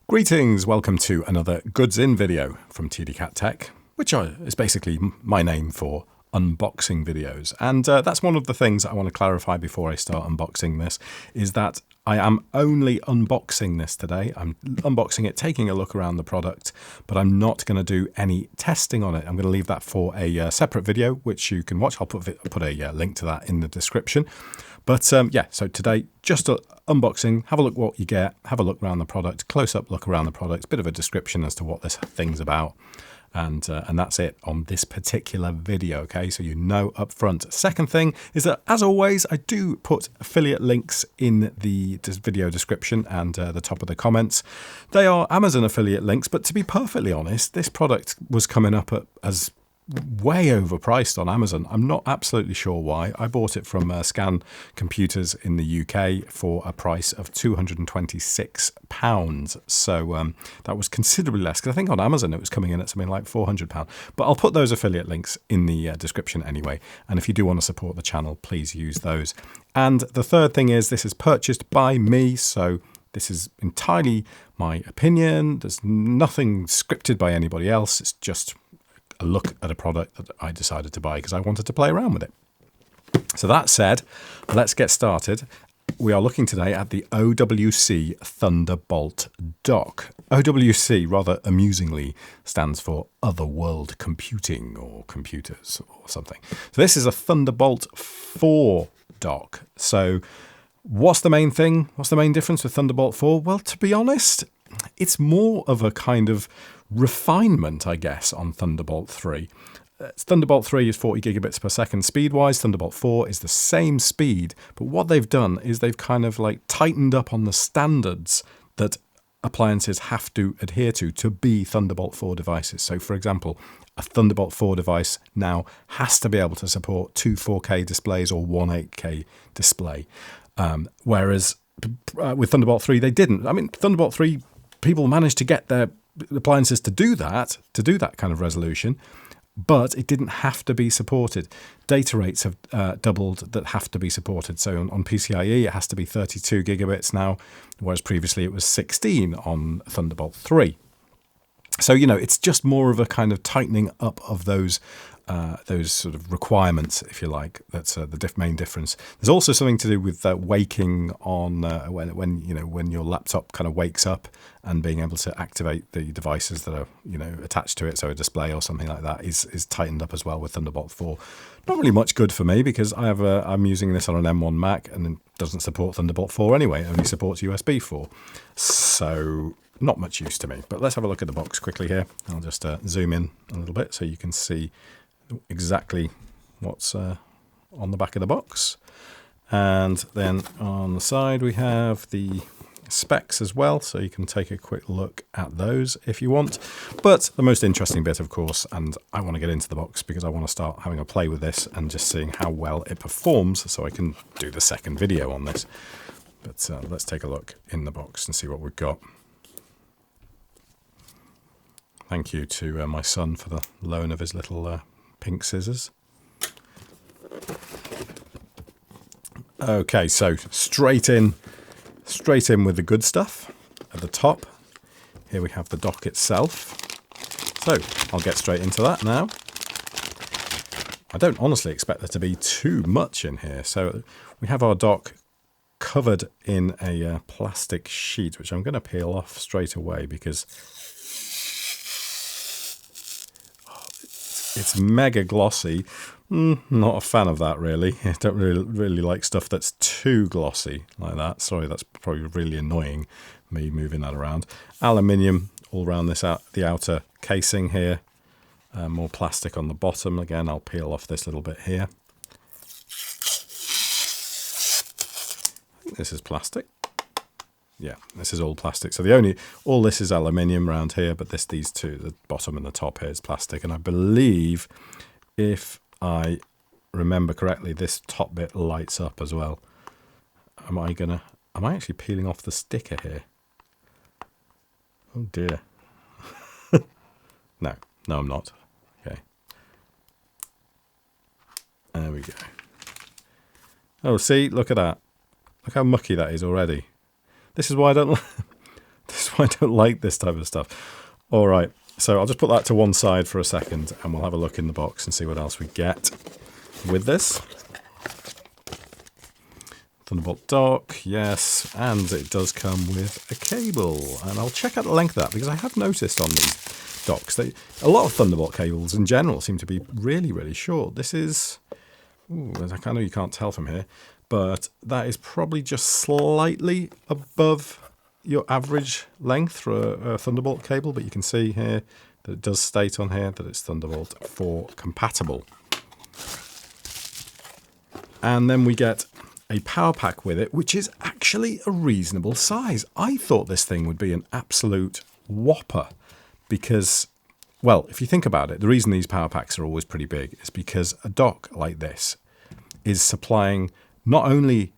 Greetings, welcome to another Goods In video from TDCat Tech, which is basically my name for unboxing videos. And that's one of the things I want to clarify before I start unboxing this, is that I am only unboxing this today. I'm unboxing it, taking a look around the product, but I'm not going to do any testing on it. I'm going to leave that for a separate video, which you can watch. I'll put a link to that in the description. But yeah, so today, just unboxing, have a look what you get, have a look around the product, close-up look around the product, bit of a description as to what this thing's about. And that's it on this particular video, okay? So you know up front. Second thing is that, as always, I do put affiliate links in the video description and the top of the comments. They are Amazon affiliate links, but to be perfectly honest, this product was coming up as way overpriced on Amazon. I'm not absolutely sure why. I bought it from Scan Computers in the UK for a price of £226. So that was considerably less, because I think on Amazon it was coming in at something like £400. But I'll put those affiliate links in the description anyway. And if you do want to support the channel, please use those. And the third thing is, this is purchased by me, so this is entirely my opinion. There's nothing scripted by anybody else. It's just a look at a product that I decided to buy because I wanted to play around with it. So that said, let's get started. We are looking today at the OWC Thunderbolt Dock. OWC, rather amusingly, stands for Otherworld Computing or Computers or something. So this is a Thunderbolt 4 dock. So what's the main thing? What's the main difference with Thunderbolt 4? Well, to be honest, it's more of a kind of refinement, I guess, on Thunderbolt 3. Thunderbolt 3 is 40 gigabits per second speed-wise. Thunderbolt 4 is the same speed, but what they've done is they've kind of like tightened up on the standards that appliances have to adhere to be Thunderbolt 4 devices. So, for example, a Thunderbolt 4 device now has to be able to support two 4K displays or one 8K display, whereas with Thunderbolt 3 they didn't. I mean, Thunderbolt 3, people managed to get their appliances to do that kind of resolution, but it didn't have to be supported. Data rates have doubled that have to be supported. So on PCIe, it has to be 32 gigabits now, whereas previously it was 16 on Thunderbolt 3. So, you know, it's just more of a kind of tightening up of those sort of requirements, if you like. That's the main difference. There's also something to do with waking on when your laptop kind of wakes up, and being able to activate the devices that are attached to it. So a display or something like that is tightened up as well with Thunderbolt 4. Not really much good for me because I'm using this on an M1 Mac and it doesn't support Thunderbolt 4 anyway. It only supports USB 4. So not much use to me. But let's have a look at the box quickly here. I'll just zoom in a little bit so you can see exactly what's on the back of the box. And then on the side we have the specs as well, so you can take a quick look at those if you want. But the most interesting bit, of course, and I want to get into the box because I want to start having a play with this and just seeing how well it performs so I can do the second video on this. But let's take a look in the box and see what we've got. Thank you to my son for the loan of his little pink scissors. Okay, so straight in with the good stuff. At the top, here we have the dock itself. So I'll get straight into that now. I don't honestly expect there to be too much in here. So we have our dock covered in a plastic sheet, which I'm going to peel off straight away because it's mega glossy. Not a fan of that, really. I don't really like stuff that's too glossy like that. Sorry, that's probably really annoying, me moving that around. Aluminium all around the outer casing here. More plastic on the bottom. Again, I'll peel off this little bit here. I think this is plastic. Yeah, this is all plastic. So all this is aluminium around here, but these two, the bottom and the top here, is plastic. And I believe, if I remember correctly, this top bit lights up as well. Am I actually peeling off the sticker here? Oh dear. No, I'm not. Okay. There we go. Oh, see, look at that. Look how mucky that is already. This is why I don't like. This is That's why I don't like this type of stuff. All right, so I'll just put that to one side for a second, and we'll have a look in the box and see what else we get with this. Thunderbolt dock, yes, and it does come with a cable. And I'll check out the length of that, because I have noticed on these docks, a lot of Thunderbolt cables in general seem to be really, really short. This is, ooh, I know you can't tell from here, but that is probably just slightly above your average length for a Thunderbolt cable, but you can see here that it does state on here that it's Thunderbolt 4 compatible. And then we get a power pack with it, which is actually a reasonable size. I thought this thing would be an absolute whopper because, well, if you think about it, the reason these power packs are always pretty big is because a dock like this is supplying not only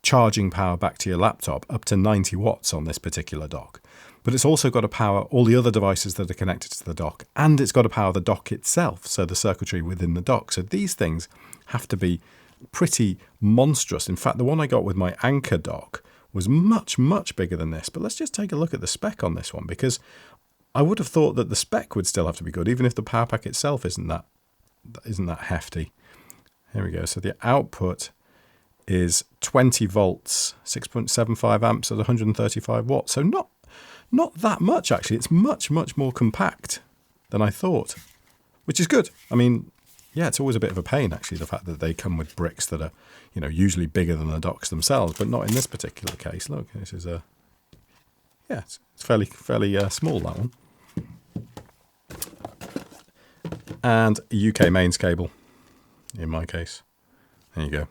charging power back to your laptop up to 90 watts on this particular dock, but it's also got to power all the other devices that are connected to the dock, and it's got to power the dock itself, so the circuitry within the dock. So these things have to be pretty monstrous. In fact, the one I got with my Anchor dock was much, much bigger than this. But let's just take a look at the spec on this one, because I would have thought that the spec would still have to be good, even if the power pack itself isn't that hefty. Here we go. So the output is 20 volts, 6.75 amps at 135 watts. So not that much, actually. It's much, much more compact than I thought, which is good. I mean, yeah, it's always a bit of a pain, actually, the fact that they come with bricks that are, you know, usually bigger than the docks themselves, but not in this particular case. Look, this is a, yeah, it's fairly small, that one. And a UK mains cable, in my case. There you go.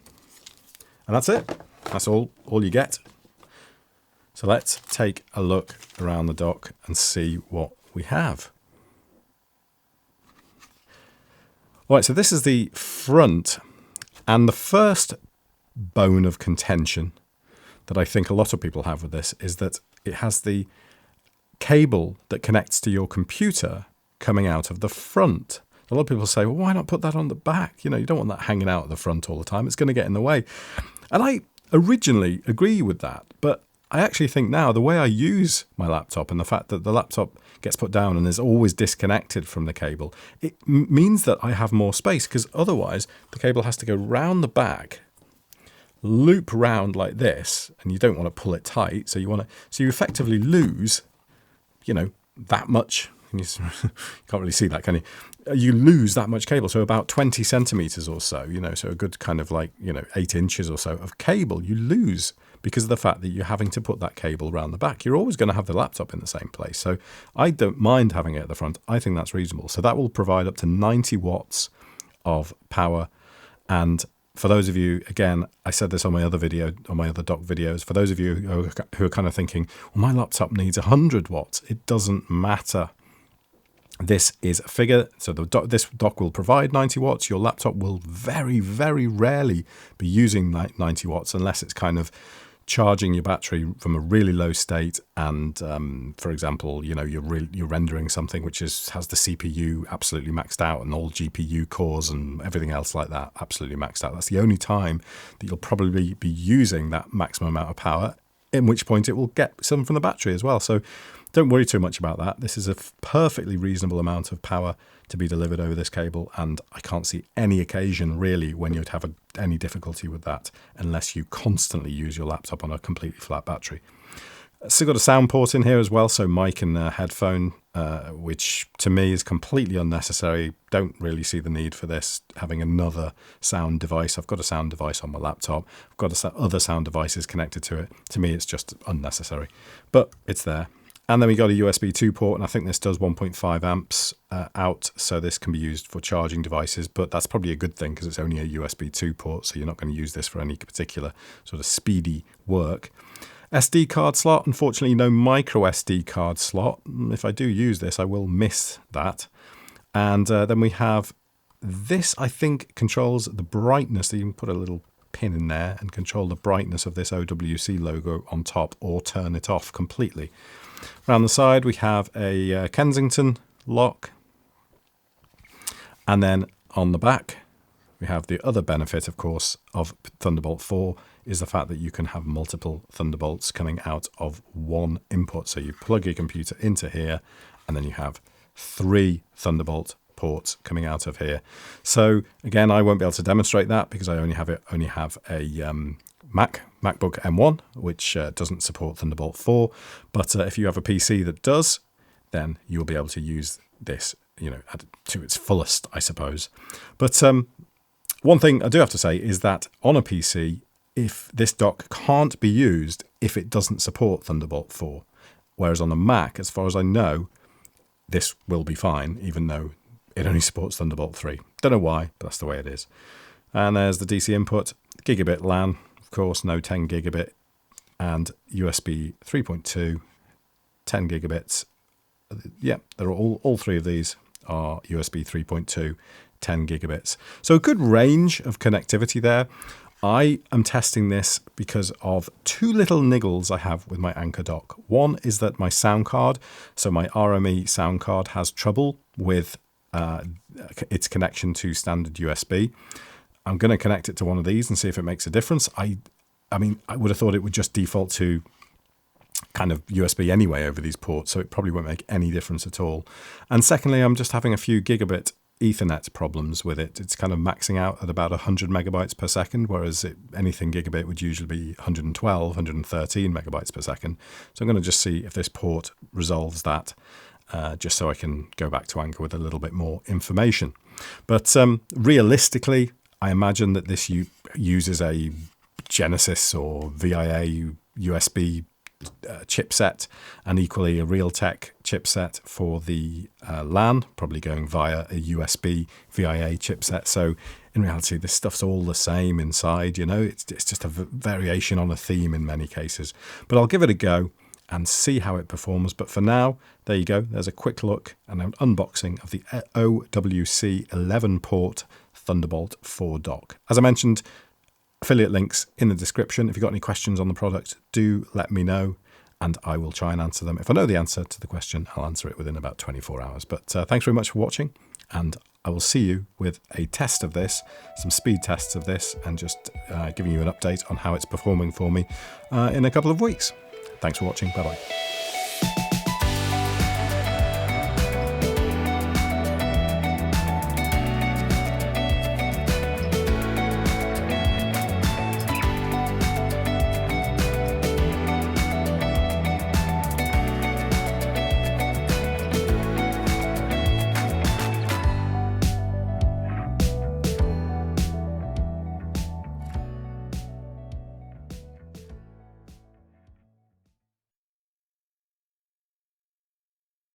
And that's it. That's all you get. So let's take a look around the dock and see what we have. Right, so this is the front, and the first bone of contention that I think a lot of people have with this is that it has the cable that connects to your computer coming out of the front. A lot of people say, well, why not put that on the back? You know, you don't want that hanging out at the front all the time. It's going to get in the way. And I originally agree with that, but I actually think now the way I use my laptop and the fact that the laptop gets put down and is always disconnected from the cable, it means that I have more space, because otherwise the cable has to go round the back, loop round like this, and you don't want to pull it tight. So you effectively lose, you know, that much. You can't really see that, can you? You lose that much cable, so about 20 centimeters or so, you know, so a good kind of like, you know, 8 inches or so of cable you lose because of the fact that you're having to put that cable around the back. You're always going to have the laptop in the same place. So I don't mind having it at the front. I think that's reasonable. So that will provide up to 90 watts of power. And for those of you, again, I said this on my other video, on my other dock videos, for those of you who are kind of thinking, well, my laptop needs 100 watts. It doesn't matter. This is a figure, so this dock will provide 90 watts. Your laptop will very, very rarely be using 90 watts unless it's kind of charging your battery from a really low state. And for example, you know, you're rendering something which has the CPU absolutely maxed out and all GPU cores and everything else like that absolutely maxed out. That's the only time that you'll probably be using that maximum amount of power, in which point it will get some from the battery as well. So don't worry too much about that. This is a perfectly reasonable amount of power to be delivered over this cable, and I can't see any occasion really when you'd have any difficulty with that unless you constantly use your laptop on a completely flat battery. Still got a sound port in here as well, so mic and headphone, which to me is completely unnecessary. Don't really see the need for this, having another sound device. I've got a sound device on my laptop. I've got other sound devices connected to it. To me, it's just unnecessary, but it's there. And then we got a USB 2 port, and I think this does 1.5 amps out, so this can be used for charging devices, but that's probably a good thing because it's only a USB 2 port, so you're not going to use this for any particular sort of speedy work. SD card slot, unfortunately no micro SD card slot. If I do use this, I will miss that. And then we have this, I think, controls the brightness. You can put a little pin in there and control the brightness of this OWC logo on top or turn it off completely. Around the side we have a Kensington lock, and then on the back we have the other benefit, of course, of Thunderbolt 4 is the fact that you can have multiple Thunderbolts coming out of one input. So you plug your computer into here, and then you have 3 Thunderbolt ports coming out of here. So again, I won't be able to demonstrate that because I only have a MacBook M1, which doesn't support Thunderbolt 4. But if you have a PC that does, then you'll be able to use this, to its fullest, I suppose. But one thing I do have to say is that on a PC, if this dock can't be used if it doesn't support Thunderbolt 4, whereas on a Mac, as far as I know, this will be fine, even though it only supports Thunderbolt 3. Don't know why, but that's the way it is. And there's the DC input, gigabit LAN, of course, no 10 gigabit, and USB 3.2, 10 gigabits. Yeah, they're all 3 of these are USB 3.2, 10 gigabits. So a good range of connectivity there. I am testing this because of 2 little niggles I have with my Anker dock. One is that my sound card, so my RME sound card, has trouble with its connection to standard USB. I'm going to connect it to one of these and see if it makes a difference. I mean, I would have thought it would just default to kind of USB anyway over these ports, so it probably won't make any difference at all. And secondly, I'm just having a few gigabit Ethernet problems with it. It's kind of maxing out at about 100 megabytes per second, whereas anything gigabit would usually be 112, 113 megabytes per second. So I'm going to just see if this port resolves that, just so I can go back to Anker with a little bit more information. But realistically, I imagine that this uses a Genesis or VIA USB chipset, and equally a Realtek chipset for the LAN, probably going via a USB VIA chipset. So in reality, this stuff's all the same inside, it's just a variation on a theme in many cases. But I'll give it a go and see how it performs. But for now, there you go. There's a quick look and an unboxing of the OWC 11-port Thunderbolt 4 dock. As I mentioned, affiliate links in the description. If you've got any questions on the product, do let me know and I will try and answer them. If I know the answer to the question, I'll answer it within about 24 hours. But thanks very much for watching, and I will see you with a test of this, some speed tests of this, and just giving you an update on how it's performing for me in a couple of weeks. Thanks for watching. Bye-bye.